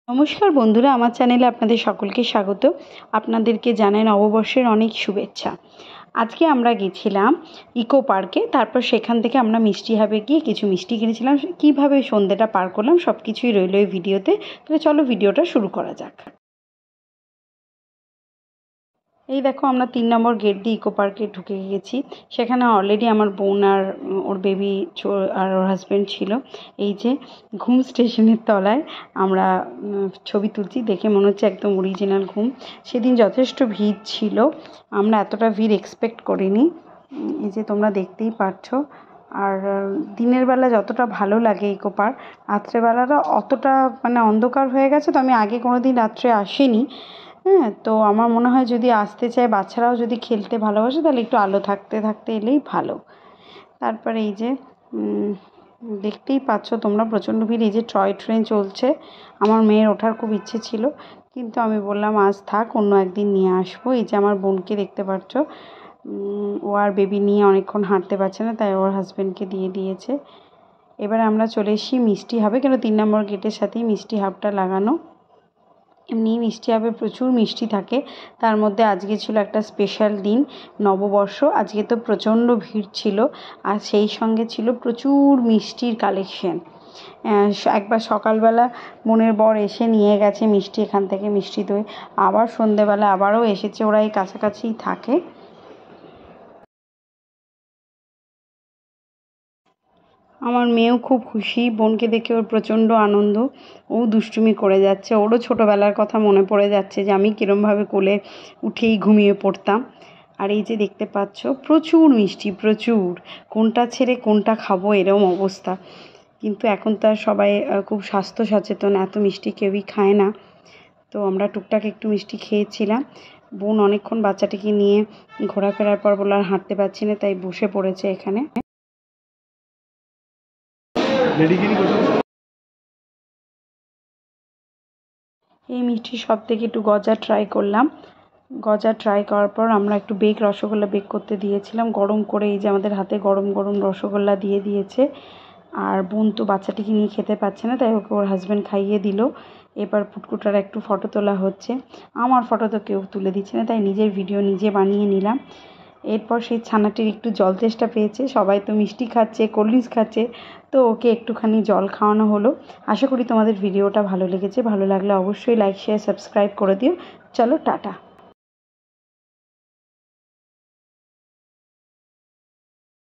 নমস্কার বন্ধুরা, আমার চ্যানেলে আপনাদের সকলকে স্বাগত। আপনাদেরকে জানাই নববর্ষের অনেক শুভেচ্ছা। আজকে আমরা গেছিলাম ইকো পার্কে, তারপর সেখান থেকে আমরা মিষ্টি হাবে গিয়ে কিছু মিষ্টি কিনেছিলাম। কীভাবে সন্ধ্যেটা পার করলাম সব কিছুই রইল এই ভিডিওতে। তাহলে চলো ভিডিওটা শুরু করা যাক। এই দেখো, আমরা 3 নম্বর গেট দিয়ে ইকো পার্কে ঢুকে গেছি। সেখানে অলরেডি আমার বোন আর ওর বেবি আর ওর হাজব্যান্ড ছিল। এই যে ঘুম স্টেশনের তলায় আমরা ছবি তুলছি, দেখে মনে হচ্ছে একদম অরিজিনাল ঘুম। সেদিন যথেষ্ট ভিড় ছিল, আমরা এতটা ভিড় এক্সপেক্ট করিনি। এই যে তোমরা দেখতেই পারছো। আর দিনের বেলা যতটা ভালো লাগে ইকো পার্ক, রাত্রেবেলাটা অতটা অন্ধকার হয়ে গেছে। তো আমি আগে কোনো দিন রাত্রে আসিনি। হ্যাঁ, তো আমার মনে হয় যদি আসতে চায়, বাচ্চারাও যদি খেলতে ভালোবাসে, তাহলে একটু আলো থাকতে থাকতে এলেই ভালো। তারপরে এই যে দেখতেই পাচ্ছ তোমরা, প্রচণ্ড ভিড়। এই যে টয় ট্রেন চলছে, আমার মেয়ের ওঠার খুব ইচ্ছে ছিল, কিন্তু আমি বললাম আজ থাক, অন্য একদিন নিয়ে আসবো। এই যে আমার বোনকে দেখতে পাচ্ছ, ও আর বেবি নিয়ে অনেকক্ষণ হাঁটতে পারছে না, তাই ওর হাজব্যান্ডকে দিয়ে দিয়েছে। এবার আমরা চলে এসেছি মিষ্টি হাবে, কেন 3 নম্বর গেটের সাথেই মিষ্টি হাবটা লাগানো। এমনি মিষ্টি হাবে প্রচুর মিষ্টি থাকে, তার মধ্যে আজকে ছিল একটা স্পেশাল দিন, নববর্ষ। আজকে তো প্রচণ্ড ভিড় ছিল, আর সেই সঙ্গে ছিল প্রচুর মিষ্টির কালেকশন। একবার সকালবেলা বোনের বর এসে নিয়ে গেছে মিষ্টি এখান থেকে, মিষ্টি দই। আবার সন্ধেবেলা আবারও এসেছে, ওরা এই কাছাকাছিই থাকে। আমার মেয়েও খুব খুশি, বোনকে দেখে ওর প্রচণ্ড আনন্দ। ও দুষ্টুমি করে যাচ্ছে, ওরও ছোটোবেলার কথা মনে পড়ে যাচ্ছে যে আমি কীরমভাবে কোলে উঠেই ঘুমিয়ে পড়তাম। আর এই যে দেখতে পাচ্ছ প্রচুর মিষ্টি, প্রচুর। কোনটা ছেড়ে কোনটা খাবো এরম অবস্থা। কিন্তু এখন তো আর সবাই খুব স্বাস্থ্য সচেতন, এত মিষ্টি কেউই খায় না। তো আমরা টুকটাক একটু মিষ্টি খেয়েছিলাম। বোন অনেকক্ষণ বাচ্চাটিকে নিয়ে ঘোরাফেরার পর বলল আর হাঁটতে পারছি না, তাই বসে পড়েছে এখানে। এই মিষ্টির সব থেকে একটু গজা ট্রাই করলাম। গজা ট্রাই করার পর আমরা একটু রসগোল্লা বেক করতে দিয়েছিলাম গরম করে। এই যে আমাদের হাতে গরম গরম রসগোল্লা দিয়ে দিয়েছে। আর বোন তো বাচ্চাটিকে নিয়ে খেতে পারছে না, তাই ওকে ওর হাজব্যান্ড খাইয়ে দিল। এবার পুটকুটার একটু ফটো তোলা হচ্ছে। আমার ফটো তো কেউ তুলে দিচ্ছে না, তাই নিজের ভিডিও নিজে বানিয়ে নিলাম। এরপর সেই ছানাটির একটু জল তেষ্টা পেয়েছে, সবাই তো মিষ্টি খাচ্ছে, কোল্ড ড্রিঙ্কস খাচ্ছে, তো ওকে একটুখানি জল খাওয়ানো হলো। আশা করি তোমাদের ভিডিওটা ভালো লেগেছে। ভালো লাগলে অবশ্যই লাইক, শেয়ার, সাবস্ক্রাইব করে দিও। চলো টাটা।